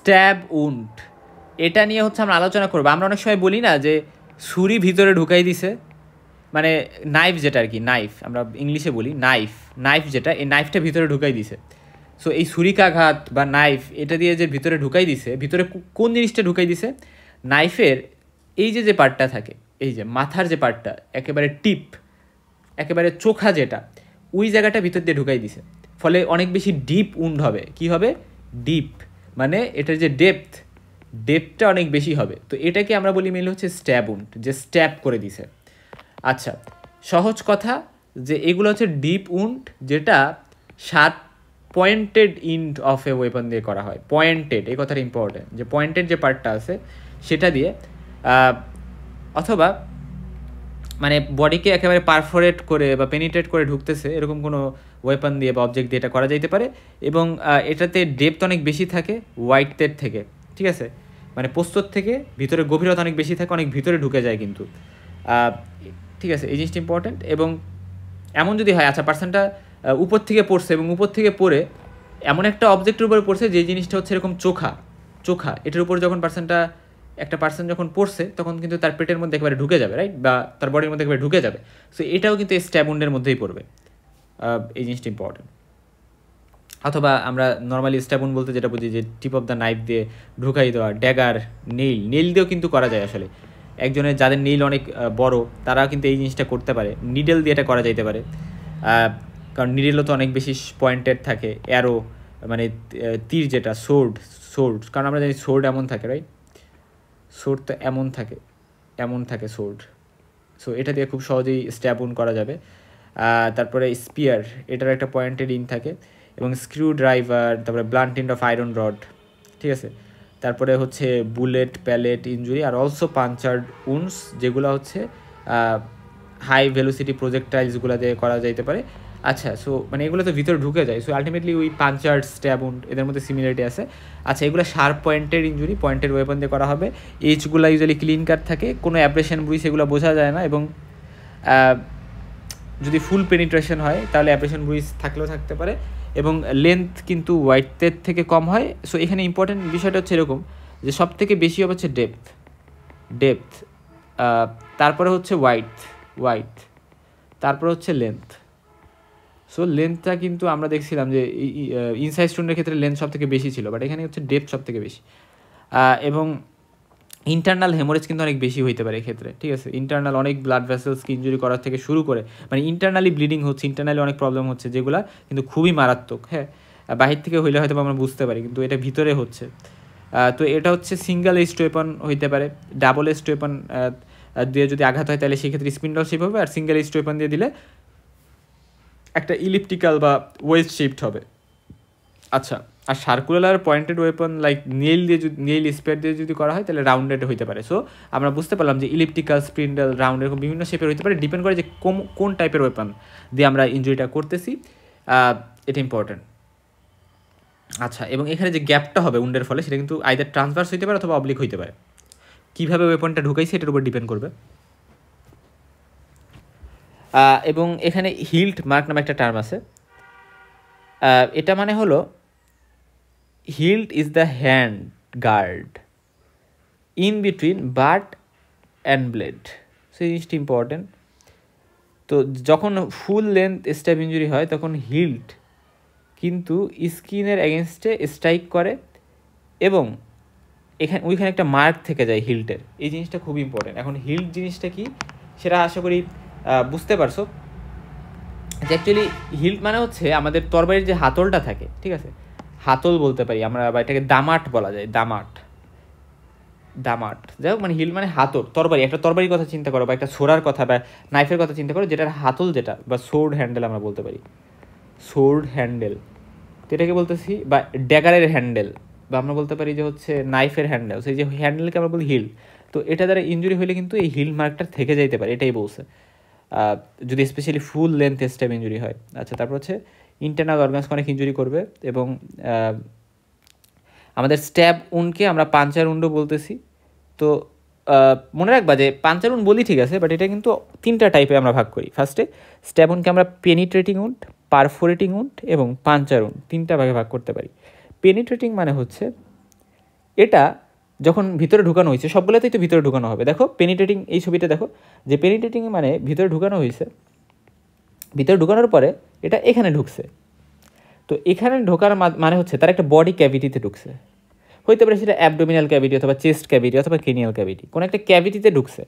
Stab wound, এটা নিয়ে হচ্ছে আমরা আলোচনা করবো। আমরা অনেক সময় বলি না যে ছুরি ভিতরে ঢুকাই দিছে, মানে নাইফ যেটা আর কি, নাইফ আমরা ইংলিশে বলি নাইফ যেটা, এই নাইফটা ভিতরে ঢুকাই দিছে। সো এই ছুরিকাঘাত বা নাইফ এটা দিয়ে যে ভিতরে ঢুকাই দিছে, ভিতরে কোন জিনিসটা ঢুকাই দিছে? নাইফের এই যে পার্টটা থাকে, এই যে মাথার যে পার্টটা একেবারে টিপ, একেবারে চোখা যেটা, ওই জায়গাটা ভিতর দিয়ে ঢুকাই দিছে। ফলে অনেক বেশি ডিপ উন্ড হবে। কি হবে? ডিপ, মানে এটার যে ডেপথটা অনেক বেশি হবে। তো এটাকে আমরা বলি মেনলি হচ্ছে স্ট্যাব উন্ড, যে স্ট্যাব করে দিছে। আচ্ছা, সহজ কথা যে এগুলো হচ্ছে ডিপ উন্ড, যেটা sharp pointed ইন্ড of A weapon দিয়ে করা হয়। পয়েন্টেড, এই কথাটা ইম্পর্টেন্ট, যে পয়েন্টেড যে পার্টটা আছে সেটা দিয়ে, অথবা মানে বডিকে একেবারে পারফোরেট করে বা পেনিট্রেট করে ঢুকতেছে এরকম কোনো ওয়েপন দিয়ে বা অবজেক্ট দিয়ে এটা করা যাইতে পারে। এবং এটাতে ডেপথ অনেক বেশি থাকে ওয়াইডের থেকে, ঠিক আছে, মানে প্রস্তর থেকে ভিতরে গভীরতা অনেক বেশি থাকে, অনেক ভিতরে ঢুকে যায় কিন্তু, ঠিক আছে, এই জিনিসটা ইম্পর্টেন্ট। এবং এমন যদি হয়, আচ্ছা পার্সনটা উপর থেকে পড়ছে এবং উপর থেকে পড়ে এমন একটা অবজেক্টের উপরে পড়ছে যে জিনিসটা হচ্ছে এরকম চোখা, এটার উপর যখন একটা পার্সন যখন পড়ছে তখন কিন্তু তার পেটের মধ্যে একেবারে ঢুকে যাবে, রাইট, বা তার বডির মধ্যে একেবারে ঢুকে যাবে। সো এটাও কিন্তু এই স্ট্যাব উন্ডের মধ্যেই পড়বে, এই জিনিসটা ইম্পর্টেন্ট। অথবা আমরা নর্মালি স্ট্যাব উন্ড বলতে যেটা বুঝি যে টিপ অফ দ্য নাইফ দিয়ে ঢুকাই দেওয়া, ড্যাগার, নেইল দিয়েও কিন্তু করা যায়। আসলে একজনের যাদের নেইল অনেক বড় তারা কিন্তু এই জিনিসটা করতে পারে, নিডেল দিয়ে এটা করা যাইতে পারে, কারণ নিডেলও তো অনেক বেশি পয়েন্টেড থাকে। অ্যারো মানে তীর যেটা, সোর্ড, কারণ আমরা জানি সোর্ড এমন থাকে, রাইট, সোর্ড তো এমন থাকে সোর্ড। সো এটা দিয়ে খুব সহজেই স্ট্যাব উন্ড করা যাবে। তারপরে স্পিয়ার, এটার একটা পয়েন্টেড ইন থাকে, এবং স্ক্রু ড্রাইভার, তারপরে blunt end of iron rod, ঠিক আছে। তারপরে হচ্ছে বুলেট, প্যালেট ইঞ্জুরি, আর অলসো পাঞ্চার্ড উন্ডস, যেগুলো হচ্ছে হাই ভেলোসিটি প্রজেক্টাইলসগুলো দিয়ে করা যাইতে পারে। আচ্ছা, সো মানে এগুলো তো ভিতরে ঢুকে যায়। সো আলটিমেটলি ওই পাঞ্চার্ড, স্ট্যাব উন্ড এদের মধ্যে সিমিলারিটি আছে। আচ্ছা, এগুলো sharp pointed injury, pointed weapon দিয়ে করা হবে। এইচগুলো ইউজুয়ালি ক্লিন কাট থাকে, কোনো অ্যাব্রেশন ব্রুইস এগুলো বোঝা যায় না। এবং যদি ফুল পেনিট্রেশন হয় তাহলে অ্যাব্রেশন ব্রুইস থাকলেও থাকতে পারে, এবং লেন্থ কিন্তু ওয়াইডের থেকে কম হয়। সো এখানে ইম্পর্টেন্ট বিষয়টা হচ্ছে এরকম যে সব থেকে বেশি হবে হচ্ছে ডেপথ, তারপরে হচ্ছে ওয়াইড, তারপরে হচ্ছে লেন্থ। সো লেন্থটা কিন্তু আমরা দেখছিলাম যে ইনসাইড স্টোনের ক্ষেত্রে লেন্থ সব থেকে বেশি ছিল, বাট এখানে হচ্ছে ডেপথ সব থেকে বেশি। এবং ইন্টারনাল হেমোরেজ কিন্তু অনেক বেশি হইতে পারে এক্ষেত্রে, ঠিক আছে। ইন্টারনাল অনেক ব্লাড ভেসেলসকে ইঞ্জুরি করার থেকে শুরু করে, মানে ইন্টারনালি ব্লিডিং হচ্ছে, ইন্টারনালি অনেক প্রবলেম হচ্ছে, যেগুলো কিন্তু খুবই মারাত্মক। হ্যাঁ, বাহির থেকে হইলে হয়তো আমরা বুঝতে পারি, কিন্তু এটা ভিতরে হচ্ছে। তো এটা হচ্ছে সিঙ্গেল এজড ওয়েপন হইতে পারে, ডাবল এজড ওয়েপন দিয়ে যদি আঘাত হয় তাহলে সেক্ষেত্রে স্পিন্ডল শেপ হবে, আর সিঙ্গেল এজড ওয়েপন দিয়ে দিলে একটা ইলিপ্টিক্যাল বা ওয়েস্ট শেপড হবে। আচ্ছা, আর circular pointed weapon like nail spear দিয়ে যদি করা হয় তাহলে রাউন্ডেড হইতে পারে। সো আমরা বুঝতে পারলাম যে ইলিপ্টিক্যাল, স্পিন্ডল, রাউন্ড এরকম বিভিন্ন শেপের হইতে পারে, ডিপেন্ড করে যে কোন টাইপের ওয়েপন দিয়ে আমরা ইঞ্জুরিটা করতেছি, এটা ইম্পর্টেন্ট। আচ্ছা, এবং এখানে যে গ্যাপটা হবে উন্ডের ফলে সেটা কিন্তু আইদার ট্রান্সভার্স হইতে পারে অথবা অবলিক হইতে পারে। কীভাবে ওয়েপনটা ঢুকাইছে এটার উপর ডিপেন্ড করবে। এবং এখানে হিল্ড মার্ক নামে একটা টার্ম আছে। এটা মানে হলো hilt is the hand guard in between butt and blade. So এই জিনিসটা ইম্পর্টেন্ট। তো যখন ফুল লেন্থ স্ট্যাব ইঞ্জুরি হয় তখন হিল্ড কিন্তু স্কিনের এগেনস্টে স্ট্রাইক করে, এবং ওইখানে একটা মার্ক থেকে যায় হিল্টের। এই জিনিসটা খুব ইম্পর্টেন্ট। এখন হিল্ড জিনিসটা কি সেটা আশা করি বুঝতে পারছো, যে অ্যাকচুয়ালি হিল্ড মানে হচ্ছে আমাদের তরবারির যে হাতলটা থাকে, ঠিক আছে, হাতল বলতে পারি আমরা, বা এটাকে দামাট বলা যায়, দামাট। যাই হোক, মানে হিল্ড মানে হাতল, তরবারি, একটা তরবারির কথা চিন্তা করো, বা একটা ছোড়ার কথা বা নাইফের কথা চিন্তা করো, যেটার হাতল যেটা, বা সোর্ড হ্যান্ডেল আমরা বলতে পারি, সোর্ড হ্যান্ডেল, তো এটাকে বলতেছি, বা ড্যাগারের হ্যান্ডেল, বা আমরা বলতে পারি যে হচ্ছে নাইফের হ্যান্ডেল। সেই যে হ্যান্ডেলকে আমরা বলি হিল। তো এটা দ্বারা ইঞ্জুরি হলে কিন্তু এই হিল মার্কটা থেকে যাইতে পারে, এটাই বলছে, যদি specially full length stab injury হয়। আচ্ছা, তারপর হচ্ছে ইন্টারনাল অর্গানসকে অনেক ইঞ্জুরি করবে, এবং আমাদের স্ট্যাব উন্ডকে আমরা পাঞ্চার উন্ডও বলতেছি। তো মনে রাখবা যে পাঞ্চার উন্ড বলি, ঠিক আছে, বাট এটা কিন্তু 3টা টাইপে আমরা ভাগ করি। ফার্স্টে স্ট্যাব উন্ডকে আমরা পেনিট্রেটিং উন্ড, পারফোরেটিং উন্ড এবং পাঞ্চার উন্ড 3টা ভাগে ভাগ করতে পারি। পেনিট্রেটিং মানে হচ্ছে এটা যখন ভিতরে ঢুকানো হয়েছে, সবগুলোতেই তো ভিতরে ঢুকানো হবে। দেখো পেনিট্রেটিং, এই ছবিটা দেখো যে পেনিট্রেটিং মানে ভিতরে ঢুকানো হয়েছে, ভিতরে ঢুকানোর পরে এটা এখানে ঢুকছে। তো এখানে ঢোকার মানে হচ্ছে তার একটা বডি ক্যাভিটিতে ঢুকছে, হইতে পারে সেটা অ্যাবডোমিনাল ক্যাভিটি অথবা চেস্ট ক্যাভিটি অথবা ক্রেনিয়াল ক্যাভিটি, কোনো একটা ক্যাভিটিতে ঢুকছে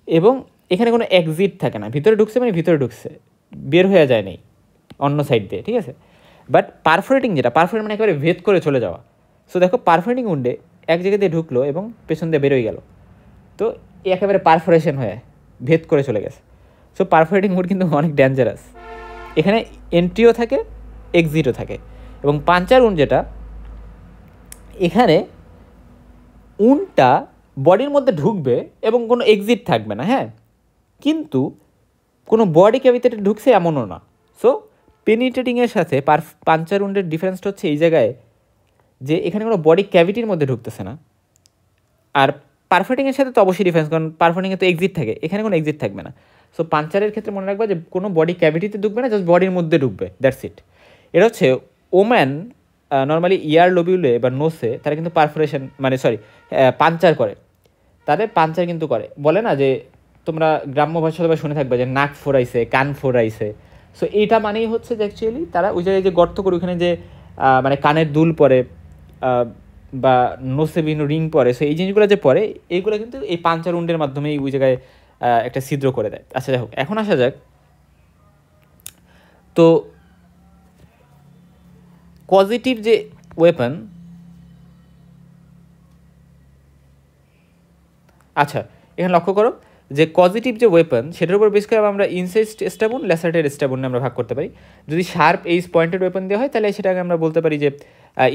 এবং এখানে কোনো এক্সিট থাকে না। ভিতরে ঢুকছে মানে ভিতরে ঢুকছে, বের হয়ে যায় নেই অন্য সাইড দিয়ে, ঠিক আছে। বাট পারফোরেটিং যেটা, পারফোরেট মানে একেবারে ভেদ করে চলে যাওয়া। সো দেখো পারফোরেটিং উন্ডে এক জায়গা দিয়ে ঢুকলো এবং পেছন দিয়ে বেরোয় গেল, তো একেবারে পারফোরেশন হয়ে ভেদ করে চলে গেছে। সো পারফোরেটিং উড কিন্তু অনেক ডেঞ্জারাস, এখানে এন্ট্রিও থাকে এক্সিটও থাকে। এবং পাঞ্চার উন্ড যেটা, এখানে উনটা বডির মধ্যে ঢুকবে এবং কোনো এক্সিট থাকবে না, হ্যাঁ, কিন্তু কোনো বডি ক্যাভিটিতে ঢুকছে এমনও না। সো পেনিট্রেটিংয়ের সাথে পাঞ্চার উন্ডের ডিফারেন্সটা হচ্ছে এই জায়গায় যে এখানে কোনো বডি ক্যাভিটির মধ্যে ঢুকতেছে না। আর পারফোরেটিংয়ের সাথে তো অবশ্যই ডিফারেন্স, কারণ পারফোরেটিংয়ে তো এক্সিট থাকে, এখানে কোনো এক্সিট থাকবে না। সো পাঞ্চারের ক্ষেত্রে মনে রাখবা যে কোনো বডি ক্যাভিটিতে ঢুকবে না, জাস্ট বডির মধ্যে ঢুকবে, দ্যাটস ইট। এটা হচ্ছে ওম্যান নর্মালি ইয়ার লোবিউলে বা নোসে তারা কিন্তু পারফোরেশন মানে পাঞ্চার করে, তাদের পাঞ্চার কিন্তু করে। বলে না যে তোমরা গ্রাম্য ভাষা বা শুনে থাকবে যে নাক ফোরাইছে, কান ফোরাইছে। সো এইটা মানেই হচ্ছে যে অ্যাকচুয়ালি তারা ওই জায়গায় যে গর্ত করে ওখানে যে মানে কানের দুল পরে বা নোসে বিভিন্ন রিং পরে, সো এই জিনিসগুলো যে পরে এইগুলো কিন্তু এই পাঞ্চার উন্ডের মাধ্যমেই ওই জায়গায় একটা ছিদ্র করে দেয়। আচ্ছা যাই হোক, এখন আসা যাক তো পজিটিভ যে ওয়েপন। আচ্ছা এখানে লক্ষ্য করো যে পজিটিভ যে ওয়েপন সেটার উপর বেশ করে আমরা ইনসাইজড-স্ট্যাব উন্ড, ল্যাসারেটেড-স্ট্যাব উন্ড আমরা ভাগ করতে পারি। যদি শার্প এইজ পয়েন্টেড ওয়েপন দেওয়া হয় তাহলে সেটাকে আমরা বলতে পারি যে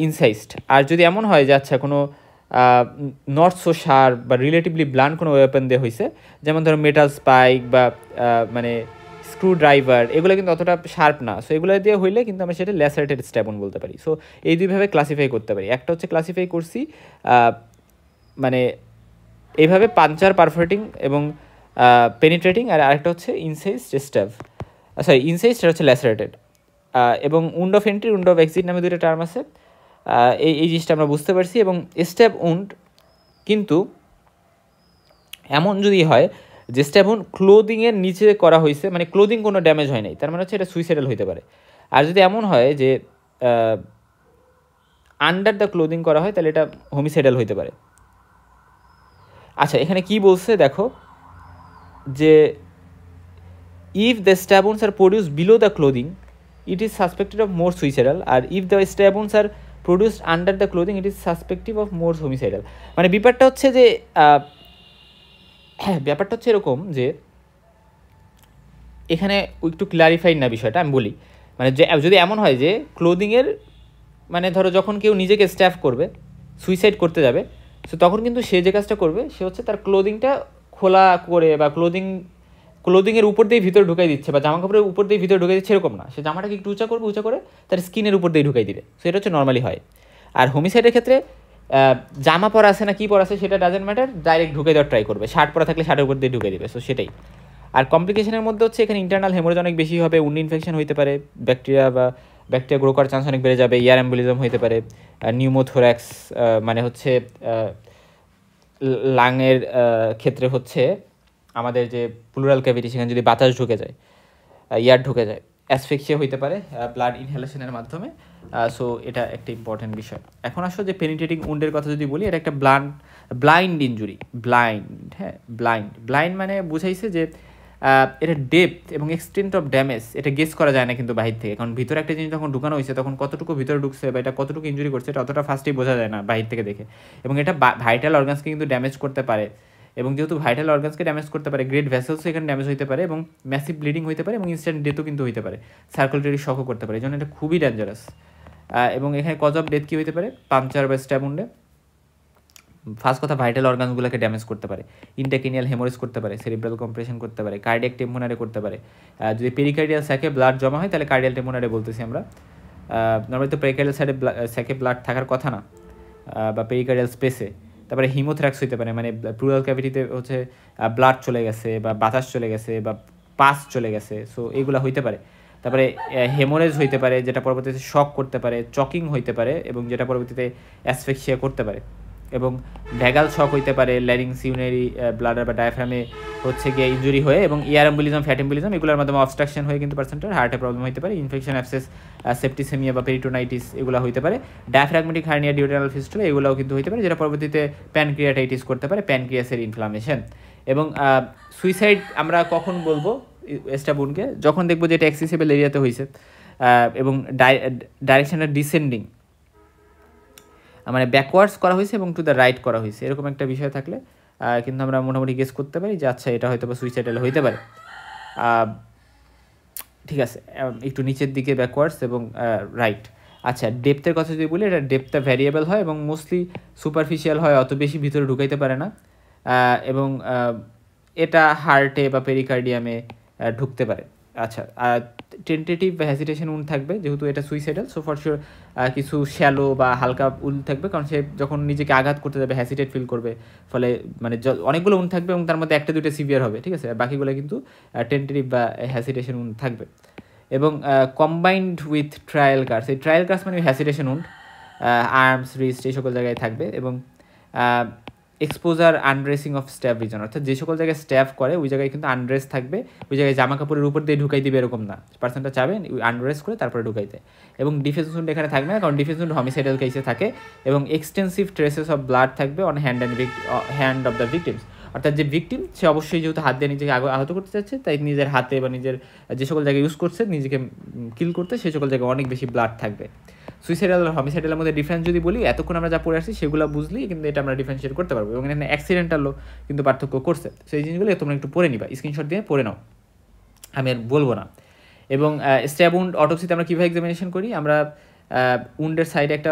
ইনসাইজড। আর যদি এমন হয় যে আচ্ছা কোনো নট সো শার্প বা রিলেটিভলি ব্লান্ট কোনো ওয়েপন দেওয়া হয়েছে, যেমন ধরো মেটাল স্পাইক বা মানে স্ক্রু ড্রাইভার, এগুলো কিন্তু অতটা শার্প না, সো এগুলো দিয়ে হইলে কিন্তু আমরা সেটা ল্যাসারেটেড-স্ট্যাব উন্ড বলতে পারি। সো এই দুইভাবে ক্লাসিফাই করতে পারি। একটা হচ্ছে ক্লাসিফাই করছি মানে এইভাবে পাঞ্চার, পারফোরেটিং এবং পেনিট্রেটিং, আর আরেকটা হচ্ছে ইনসাইজড-স্ট্যাব, ইনসাইজড হচ্ছে ল্যাসারেটেড, এবং wound of entry, wound of exit নামে দুটো টার্ম আছে। এই জিনিসটা আমরা বুঝতে পারছি। এবং স্ট্যাব উন্ড কিন্তু এমন যদি হয় যে স্ট্যাব উন্ড ক্লোদিংয়ের নিচে করা হয়েছে, মানে ক্লোদিং কোনো ড্যামেজ হয় নাই, তার মানে হচ্ছে এটা সুইসাইডাল হইতে পারে। আর যদি এমন হয় যে আন্ডার দ্য ক্লোদিং করা হয় তাহলে এটা হোমিসাইডাল হইতে পারে। আচ্ছা এখানে কি বলছে দেখো যে if the stab wounds are produced below the clothing it is suspected of more suicidal, আর if the stab wounds are produced under the clothing it is suspective of more homicidal. মানে ব্যাপারটা হচ্ছে যে ব্যাপারটা হচ্ছে এরকম যে এখানে একটু ক্লারিফাইড না বিষয়টা, আমি বলি। মানে যে যদি এমন হয় যে ক্লোদিংয়ের মানে ধরো যখন কেউ নিজেকে স্ট্যাব করবে, সুইসাইড করতে যাবে, সো তখন কিন্তু সে যে কাজটা করবে সে হচ্ছে তার ক্লোদিংটা খোলা করে বা ক্লোদিংয়ের উপর দিয়ে ভিতরে ঢুকাই দিচ্ছে, বা জামা কাপড়ের উপর দিয়ে ভিতরে ঢুকাই দিচ্ছে এরকম না, সে জামাটাকে একটু উঁচা করবে, উঁচা করে তার স্কিনের উপর দিয়ে ঢুকাই দিবে। সো এটা হচ্ছে নর্মালি হয়। আর হোমিসাইডের ক্ষেত্রে জামা পরা আছে না কি পরা আছে সেটা ডাজেন্ট ম্যাটার, ডাইরেক্ট ঢুকে দেওয়ার ট্রাই করবে, শার্ট পরা থাকলে শার্টের উপর দিয়ে ঢুকে দিবে। সো সেটাই। আর কমপ্লিকেশনের মধ্যে হচ্ছে এখানে ইন্টারনাল হেমোরেজ অনেক বেশি হবে, উন্ড ইনফেকশন হইতে পারে, ব্যাকটেরিয়া গ্রো করার চান্স অনেক বেড়ে যাবে, ইয়ার অ্যাম্বুলিজম হইতে পারে, নিউমোথোরাক্স মানে হচ্ছে লাংয়ের ক্ষেত্রে হচ্ছে আমাদের যে প্লুরাল ক্যাভিটি সেখানে যদি বাতাস ঢুকে যায়, ইয়ার ঢুকে যায়, অ্যাসফিক্সিয়া হইতে পারে ব্লাড ইনহেলেশনের মাধ্যমে। সো এটা একটা ইম্পর্টেন্ট বিষয়। এখন আসলে যে পেনিট্রেটিং উন্ডের কথা যদি বলি, এটা একটা ব্লাইন্ড ইনজুরি। ব্লাইন্ড মানে বুঝাইছে যে এটা ডেপথ এবং এক্সটেন্ট অফ ড্যামেজ এটা গেস করা যায় না কিন্তু বাহির থেকে, কারণ ভিতরে একটা জিনিস যখন ঢুকানো হয়েছে তখন কতটুকু ভিতরে ঢুকছে বা এটা কতটুকু ইনজুরি করছে এটা অতটা ফার্স্টেই বোঝা যায় না বাহির থেকে দেখে। এবং এটা ভাইটাল অর্গানসকে কিন্তু ড্যামেজ করতে পারে, এবং যেহেতু ভাইটাল অর্গানসকে ড্যামেজ করতে পারে, গ্রেট ভেসেলসও এখানে ড্যামেজ হতে পারে, এবং ম্যাসিভ ব্লিডিং হতে পারে, এবং ইনস্ট্যান্ট ডেথও কিন্তু হতে পারে, সার্কুলেটরি শকও করতে পারে। এই জন্য এটা খুবই ডেঞ্জারাস। এবং এখানে কজ অফ ডেথ কী হতে পারে পাঞ্চার বা স্ট্যাব উন্ডে? ফার্স্ট কথা, ভাইটাল অর্গানসগুলোকে ড্যামেজ করতে পারে, ইন্টারক্রেনিয়াল হেমোরেজ করতে পারে, সেরিব্রাল কম্প্রেশন করতে পারে, কার্ডিয়াক টেম্পোনারে করতে পারে। যদি পেরিকার্ডিয়াল স্যাকে ব্লাড জমা হয় তাহলে কার্ডিয়াল টেম্পোনারে বলতেছি আমরা। নর্মালি তো পেরিকার্ডিয়াল স্যাকে ব্লাড থাকার কথা না, বা পেরিকার্ডিয়াল স্পেসে। তারপরে হিমোথ্রাক্স হইতে পারে, মানে প্লুরাল ক্যাভিটিতে হচ্ছে ব্লাড চলে গেছে বা বাতাস চলে গেছে বা পাস চলে গেছে, সো এইগুলো হইতে পারে। তারপরে হেমোরেজ হইতে পারে, যেটা পরবর্তীতে শক করতে পারে, চকিং হইতে পারে, এবং যেটা পরবর্তীতে অ্যাসফিক্সিয়া করতে পারে। এবং ভ্যাগাল শক হইতে পারে, ল্যারিংস, ইউনারি ব্লাডার বা ডায়াফ্রামে হচ্ছে গিয়ে ইঞ্জুরি হয়ে, এবং ইয়ার এম্বলিজম, ফ্যাট এম্বলিজম এগুলোর মাধ্যমে অবস্ট্রাকশন হয়ে কিন্তু পার্সেন্টের হার্টে প্রবলেম হতে পারে, ইনফেকশন, অ্যাবসেস, সেপ্টিসেমিয়া বা পেরিটোনাইটিস এগুলো হতে পারে, ডায়াফ্রাগমেটিক হার্নিয়া, ডিউটেনাল ফিস্টুলা এগুলোও কিন্তু হতে পারে, যেটা পরবর্তীতে প্যানক্রিয়াটাইটিস করতে পারে, প্যানক্রিয়াসের ইনফ্লামেশন। এবং সুইসাইড আমরা কখন বলবো স্ট্যাব উন্ডকে? যখন দেখবো যে এটা অ্যাক্সেসিবল এরিয়াতে হয়েছে এবং ডাইরেকশনটা ডিসেন্ডিং, মানে ব্যাকওয়ার্ডস করা হয়েছে এবং টু দ্য রাইট করা হয়েছে, এরকম একটা বিষয় থাকলে কিন্তু আমরা মোটামুটি গেস করতে পারি যে আচ্ছা এটা হয়তো বা সুইসাইডাল হইতে পারে। ঠিক আছে, একটু নিচের দিকে ব্যাকওয়ার্ডস এবং রাইট। আচ্ছা, ডেপথের কথা যদি বলি, এটা ডেপথটা ভ্যারিয়েবল হয় এবং মোস্টলি সুপারফিশিয়াল হয়, অত বেশি ভিতরে ঢুকাইতে পারে না, এবং এটা হার্টে বা পেরিকার্ডিয়ামে ঢুকতে পারে। আচ্ছা, টেন্টেটিভ বা হ্যাসিটেশন উন্ড থাকবে, যেহেতু এটা সুইসাইডাল, সো ফর শিওর কিছু শ্যালো বা হালকা উল থাকবে, কারণ সে যখন নিজেকে আঘাত করতে যাবে হ্যাসিটেট ফিল করবে, ফলে মানে অনেকগুলো উন্ড থাকবে এবং তার মধ্যে একটা দুটো সিভিয়ার হবে, ঠিক আছে, বাকিগুলো কিন্তু টেন্টেটিভ বা হ্যাসিটেশন উন্ড থাকবে। এবং কম্বাইন্ড উইথ ট্রায়াল কার্স, এই ট্রায়াল কার্স মানে হ্যাসিটেশন উন্ড, আর্মস, রিস্ট এই সকল জায়গায় থাকবে। এবং exposure undressing of stab reason, অর্থাৎ যে সকল জায়গায় স্ট্যাব করে ওই জায়গায় কিন্তু আনড্রেস থাকবে, ওই জায়গায় জামা কাপড়ের উপর দিয়ে ঢুকাই দিবে এরকম না, পার্সনটা চাবেন আনড্রেস করে তারপরে ঢুকাইতে। এবং ডিফেন্স উন্ড এখানে থাকবে না, কারণ ডিফেন্স উন্ড হোমিসাইডাল কেসে থাকে। এবং এক্সটেন্সিভ ট্রেসেস অফ ব্লাড থাকবে on hand of the victims, অর্থাৎ যে ভিকটিম সে অবশ্যই যেহেতু হাত দিয়ে নিজেকে আহত করতে চাচ্ছে, তাই নিজের হাতে বা নিজের যে সকল জায়গায় ইউজ করছে নিজেকে কিল করতে, সেই সকল জায়গায় অনেক বেশি ব্লাড থাকবে। সুইসাইডাল আর হোমিসাইডালের মধ্যে ডিফারেন্স যদি বলি, এতক্ষণ আমরা যা পড়ে আসছি সেগুলো বুঝলেই কিন্তু এটা আমরা ডিফারেন্সিয়েট করতে পারবো। এবং এখানে অ্যাক্সিডেন্টালও কিন্তু পার্থক্য করছে, সেই জিনিসগুলো তোমরা একটু পড়ে নিবা, স্ক্রিনশট দিয়ে পড়ে নাও, আমি আর বলবো না। এবং স্ট্যাব উন্ড অটোপসিতে আমরা কীভাবে এক্সামিনেশন করি, আমরা উন্ডের সাইডে একটা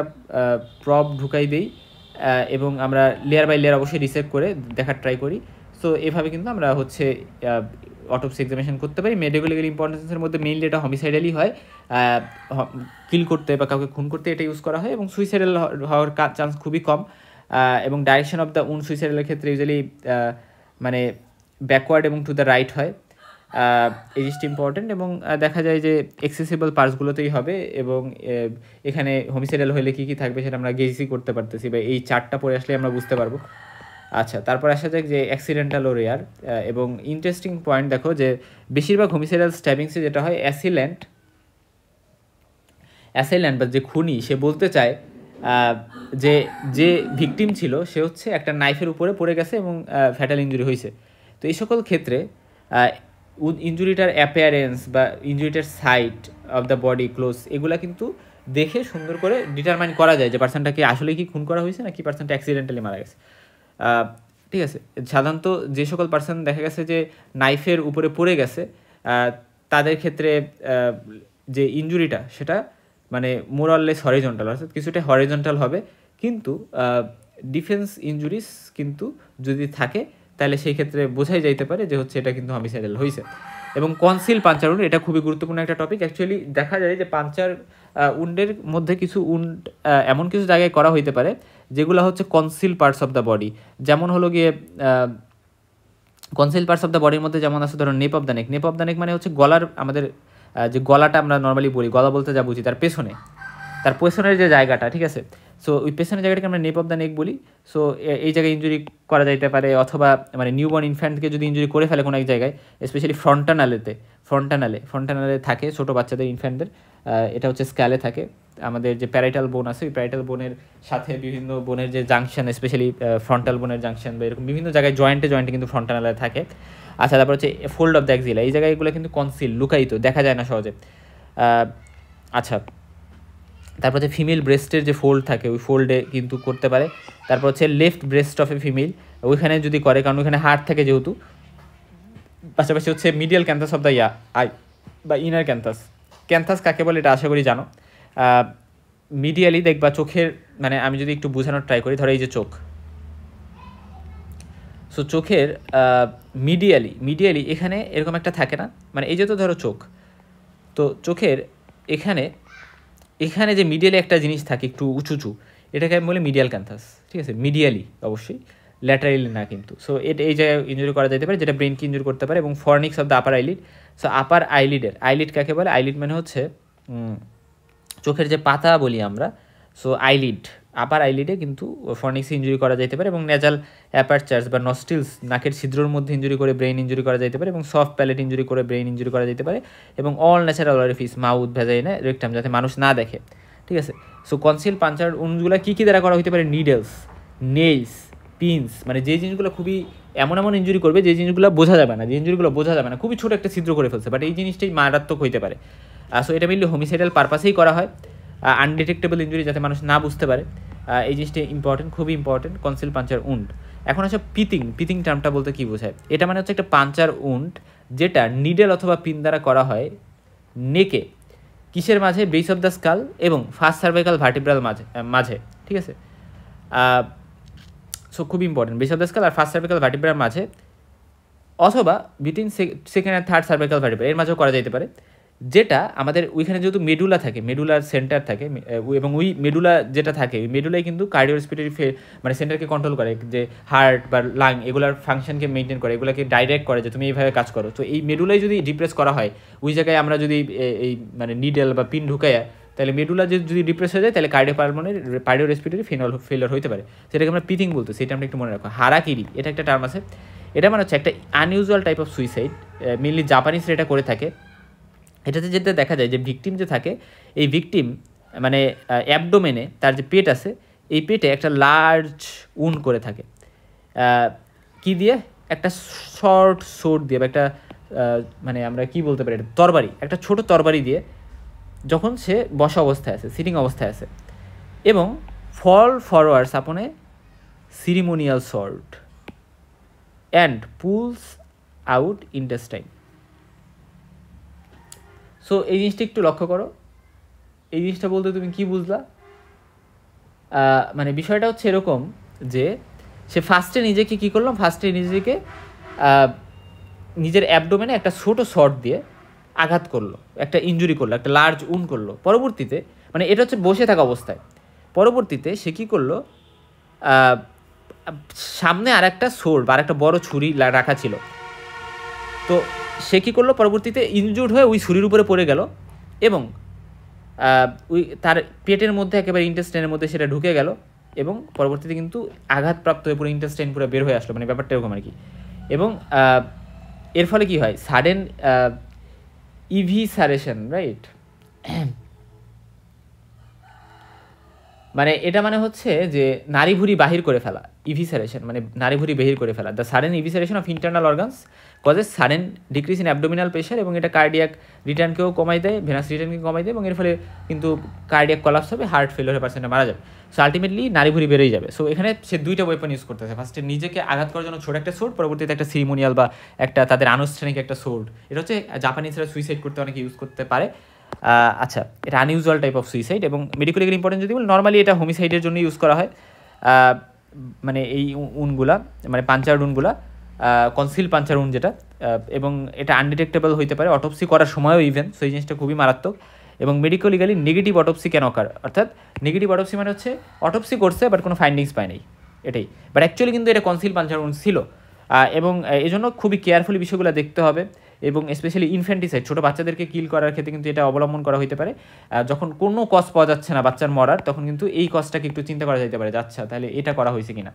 প্রব ঢুকাই দিই এবং আমরা লেয়ার বাই লেয়ার অবশ্যই রিসেক্ট করে দেখার ট্রাই করি। সো এভাবে কিন্তু আমরা হচ্ছে অটোপসি এক্সামিনেশন করতে পারি। মেডিকেল ইম্পর্টেন্সের মধ্যে মেইনলি এটা হোমিসাইডালই হয়, কিল করতে বা কাউকে খুন করতে এটা ইউজ করা হয়, এবং সুইসাইডাল হওয়ার চান্স খুবই কম। এবং ডাইরেকশন অফ দ্য উন্ড সুইসাইডালের ক্ষেত্রে ইউজুয়ালি মানে ব্যাকওয়ার্ড এবং টু দ্য রাইট হয়, এই জিনিসটা ইম্পর্টেন্ট। এবং দেখা যায় যে এক্সেসিবল পার্টসগুলোতেই হবে, এবং এখানে হোমিসাইডাল হলে কী কী থাকবে সেটা আমরা গেসই করতে পারতেছি, বা এই চারটা পড়ে আসলে আমরা বুঝতে পারবো। আচ্ছা, তারপর আসা যাক যে অ্যাক্সিডেন্টাল ও রেয়ার। এবং ইন্টারেস্টিং পয়েন্ট দেখো যে বেশিরভাগ হোমিসাইডাল স্ট্যাবিংসে যেটা হয়, অ্যাসিল্যান্ট বা যে খুনি সে বলতে চায় যে যে ভিকটিম ছিল সে হচ্ছে একটা নাইফের উপরে পড়ে গেছে এবং ফ্যাটাল ইঞ্জুরি হয়েছে। তো এই সকল ক্ষেত্রে ইঞ্জুরিটার অ্যাপিয়ারেন্স বা ইঞ্জুরিটার site of the body, close, এগুলা কিন্তু দেখে সুন্দর করে ডিটারমাইন করা যায় যে পার্সনটাকে আসলে কি খুন করা হয়েছে নাকি পার্সনটা অ্যাক্সিডেন্টালি মারা গেছে। ঠিক আছে, সাধারণত যে সকল পার্সন দেখা গেছে যে নাইফের উপরে পড়ে গেছে তাদের ক্ষেত্রে যে ইঞ্জুরিটা সেটা মানে মোরাললেস হরিজন্টাল, অর্থাৎ কিছুটা হরিজন্টাল হবে, কিন্তু ডিফেন্স ইঞ্জুরিস কিন্তু যদি থাকে তাহলে সেই ক্ষেত্রে বোঝাই যাইতে পারে যে হচ্ছে এটা কিন্তু হোমিসাইডাল হয়েছে। এবং কনসিল পাঞ্চার উন্ড, এটা খুবই গুরুত্বপূর্ণ একটা টপিক। অ্যাকচুয়ালি দেখা যায় যে পাঞ্চার উন্ডের মধ্যে কিছু উন্ড এমন কিছু জায়গায় করা হইতে পারে যেগুলো হচ্ছে conceal parts of the body, যেমন হলো গিয়ে কনসিল পার্টস অফ দ্য বডির মধ্যে যেমন আছে ধরো nape of the neck. Nape of the neck মানে হচ্ছে গলার, আমাদের যে গলাটা আমরা নর্মালি বলি, গলা বলতে যা বুঝি তার পেছনের যে জায়গাটা, ঠিক আছে, সো ওই পেছনের জায়গাটাকে আমরা নেপ অফ দ্য নেক বলি। সো এই জায়গায় ইঞ্জুরি করা যাইতে পারে, অথবা মানে নিউবর্ন ইনফ্যান্টকে যদি ইঞ্জুরি করে ফেলে কোনো এক জায়গায়, স্পেশালি ফ্রন্টানালে থাকে ছোটো বাচ্চাদের, ইনফ্যান্টদের, এটা হচ্ছে স্ক্যালে থাকে। আমাদের যে প্যারাইটাল বোন আছে, ওই প্যারাইটাল বোনের সাথে বিভিন্ন বোনের যে জাংশন, স্পেশালি ফ্রন্টাল বোনের জাংশন বা এরকম বিভিন্ন জায়গায় জয়েন্টে কিন্তু ফ্রন্টানালে থাকে। আচ্ছা, তারপর হচ্ছে ফোল্ড অফ দ্য অ্যাক্সিলা, এই জায়গাগুলো কিন্তু কনসিল, লুকায়িত, দেখা যায় না সহজে। আচ্ছা, তারপর হচ্ছে ফিমেল ব্রেস্টের যে ফোল্ড থাকে ওই ফোল্ডে কিন্তু করতে পারে। তারপর হচ্ছে left breast of a female, ওইখানে যদি করে, কারণ ওইখানে হার্ট থাকে যেহেতু। পাশাপাশি হচ্ছে মিডিয়াল ক্যান্থাস অফ দ্য আই বা ইনার ক্যান্থাস কাকে বলে এটা আশা করি জানো। মিডিয়ালি দেখবা চোখের, মানে আমি যদি একটু বোঝানোর ট্রাই করি, ধরো এই যে চোখ, সো চোখের মিডিয়ালি এখানে এরকম একটা থাকে না, মানে এই যে তো ধরো চোখ, তো চোখের এখানে যে মিডিয়ালি একটা জিনিস থাকে একটু উঁচু, এটাকে আমি বলি মিডিয়াল ক্যান্থাস, ঠিক আছে, মিডিয়ালি অবশ্যই, ল্যাটারালি না কিন্তু। সো এই জায়গায় ইঞ্জুরি করা যেতে পারে, যেটা ব্রেনকে ইঞ্জুরি করতে পারে। এবং fornix of the upper eyelid, so upper eyelid কাকে বলে? আইলিড মানে হচ্ছে চোখের যে পাতা বলি আমরা, সো আইলিড আপার আইলিডে কিন্তু ফর্নিক্স ইঞ্জুরি করা যেতে পারে এবং নেজাল অ্যাপারচার্স বা নস্টিলস নাকের ছিদ্রর মধ্যে ইঞ্জুরি করে ব্রেইন ইঞ্জুরি করা যেতে পারে এবং সফট প্যালেট ইঞ্জুরি করে ব্রেইন ইঞ্জুরি করা যেতে পারে এবং all natural orifice mouth vagina rectum যাতে মানুষ না দেখে, ঠিক আছে। সো কনসিল পাঞ্চার্ড উন্ডগুলো কী কী দ্বারা করা হতে পারে? নিডলস, নেইলস, পিনস, মানে যে জিনিসগুলো খুবই এমন এমন ইঞ্জুরি করবে যে জিনিসগুলো বোঝা যাবে না, যে ইঞ্জুরিগুলো বোঝা যাবে না, খুবই ছোটো একটা ছিদ্র করে ফেলছে, বাট এই জিনিসটাই মারাত্মক হইতে পারে। সো এটা মেনলি হোমিসাইডাল পারপাসেই করা হয়, আনডিটেক্টেবল ইঞ্জুরি যাতে মানুষ না বুঝতে পারে, এই জিনিসটা ইম্পর্টেন্ট, খুবই ইম্পর্টেন্ট কনসিল পাঞ্চার উন্ড। এখন হচ্ছে পিথিং। পিথিং টার্মটা বলতে কী বোঝায়? এটা মানে হচ্ছে একটা পাঞ্চার উন্ড যেটা নিডেল অথবা পিন দ্বারা করা হয় নেকে, কিসের মাঝে? বেস অফ দ্য স্কাল এবং ফার্স্ট সার্ভাইকাল ভার্টিব্রাল মাঝে, ঠিক আছে। সো খুব important, base of the skull আর ফার্স্ট সার্ভাইকাল ভার্টিব্রাল মাঝে, অথবা বিটুইন সেকেন্ড আর থার্ড সার্ভাইকাল ভার্টিব্রা এর মাঝেও করা যেতে পারে, যেটা আমাদের ওইখানে যেহেতু মেডুলা থাকে, মেডুলার সেন্টার থাকে, এবং ওই মেডুলা যেটা থাকে ওই মেডুলাই কিন্তু কার্ডিওরেসপিরেটরি মানে সেন্টারকে কন্ট্রোল করে, যে হার্ট বা লাং এগুলার ফাংশনকে মেনটেন করে, এগুলোকে ডাইরেক্ট করে যে তুমি এইভাবে কাজ করো। তো এই মেডুলাই যদি ডিপ্রেস করা হয়, ওই জায়গায় আমরা যদি এই মানে নিডেল বা পিন ঢুকাইয়া, তাহলে মেডুলা যদি ডিপ্রেস হয়ে যায় তাহলে কার্ডিওরেসপিরেটরি ফেলিওর হতে পারে, সেটাকে আমরা পিথিং বলতো, সেটা আমরা একটু মনে রাখো। হারা কিরি এটা একটা টার্ম আছে, এটা মানে হচ্ছে একটা unusual type of suicide, mainly জাপানিজরা এটা করে থাকে। এটাতে যেটা দেখা যায় যে ভিকটিম যে থাকে, এই ভিকটিম মানে অ্যাবডোমেনে তার যে পেট আছে, এই পেটে একটা লার্জ উন্ড করে থাকে, কি দিয়ে? একটা শর্ট সোর্ড দিয়ে বা একটা মানে আমরা কি বলতে পারি, একটা তরবারি, একটা ছোট তরবারি দিয়ে, যখন সে বসা অবস্থায় আছে, সিটিং অবস্থায় আছে, এবং fall forwards upon a ceremonial sword and pulls out intestine. So এই জিনিসটা একটু লক্ষ্য করো, এই জিনিসটা বলতে তুমি কি বুঝলা? মানে বিষয়টা হচ্ছে এরকম যে সে ফার্স্টে নিজেকে কী করলো, ফার্স্টে নিজেকে নিজের অ্যাবডোমেনে একটা ছোট শর্ট দিয়ে আঘাত করলো, একটা ইনজুরি করলো, একটা লার্জ উন্ড করলো। পরবর্তীতে মানে এটা হচ্ছে বসে থাকা অবস্থায়, পরবর্তীতে সে কী করলো, সামনে আর একটা সোর্ড বা আর একটা বড়ো ছুরি রাখা ছিল, তো সে কী করলো, পরবর্তীতে ইনজুর্ড হয়ে ওই ছুরির উপরে পড়ে গেল এবং ওই তার পেটের মধ্যে একেবারে ইন্টেস্টাইনের মধ্যে সেটা ঢুকে গেল এবং পরবর্তীতে কিন্তু আঘাতপ্রাপ্ত হয়ে পুরো ইন্টেস্টাইন পুরো বের হয়ে আসলো, মানে ব্যাপারটা এরকম আর কি। এবং এর ফলে কি হয়? Sudden evisceration, right? মানে এটা মানে হচ্ছে যে নাড়িভুঁড়ি বাহির করে ফেলা, ইভিসারেশন মানে নাড়িভুঁড়ি বাহির করে ফেলা। The sudden evisceration of internal organs causes sudden decrease in abdominal pressure, এবং এটা কার্ডিয়াক রিটার্নকেও কমাই দেয়, ভেনাস রিটার্নকে কমাই দেয়, এবং এর ফলে কিন্তু কার্ডিয়াক কলাপস হবে, হার্ট ফেলিওর পার্সেন্টে মারা যাবে। সো আলটিমেটলি নাড়িভুঁড়ি বেরোই যাবে। সো এখানে সে দুইটা ওয়েপন ইউজ করতেছে, ফার্স্টে নিজেকে আঘাত করার জন্য ছোট একটা সোর্ড, পরবর্তীতে একটা সিরিমোনিয়াল বা একটা তাদের আনুষ্ঠানিক একটা সোর্ড। এটা হচ্ছে জাপানিজরা সুইসাইড করতে অনেকে ইউজ করতে পারে। আচ্ছা, এটা আনইউজুয়াল টাইপ অফ সুইসাইড এবং মেডিকেলি ইম্পর্টেন্ট যদি বলি, নর্মালি এটা হোমিসাইডের জন্য ইউজ করা হয়। মানে এই উনগুলা মানে পাঞ্চার উনগুলা, কনসিল পাঞ্চার উন যেটা, এবং এটা আনডিটেক্টেবল হইতে পারে অটোপসি করার সময়ও ইভেন। সো এই জিনিসটা খুবই মারাত্মক। এবং মেডিকোলিগালি নেগেটিভ অটোপসি কেন অকার, অর্থাৎ নেগেটিভ অটোপসি মানে হচ্ছে অটোপসি করছে বাট কোনো ফাইন্ডিংস পায় নাই, এটাই। বাট অ্যাকচুয়ালি কিন্তু এটা কনসিল পাঞ্চার উন ছিল, এবং এই জন্য খুবই কেয়ারফুলি বিষয়গুলো দেখতে হবে। এবং স্পেশালি ইনফ্যান্টিসাইড, ছোটো বাচ্চাদেরকে কিল করার ক্ষেত্রে কিন্তু এটা অবলম্বন করা হতে পারে। যখন কোনো কজ পাওয়া যাচ্ছে না বাচ্চার মরার, তখন কিন্তু এই কজটাকে একটু চিন্তা করা যেতে পারে, আচ্ছা তাহলে এটা করা হয়েছে কিনা।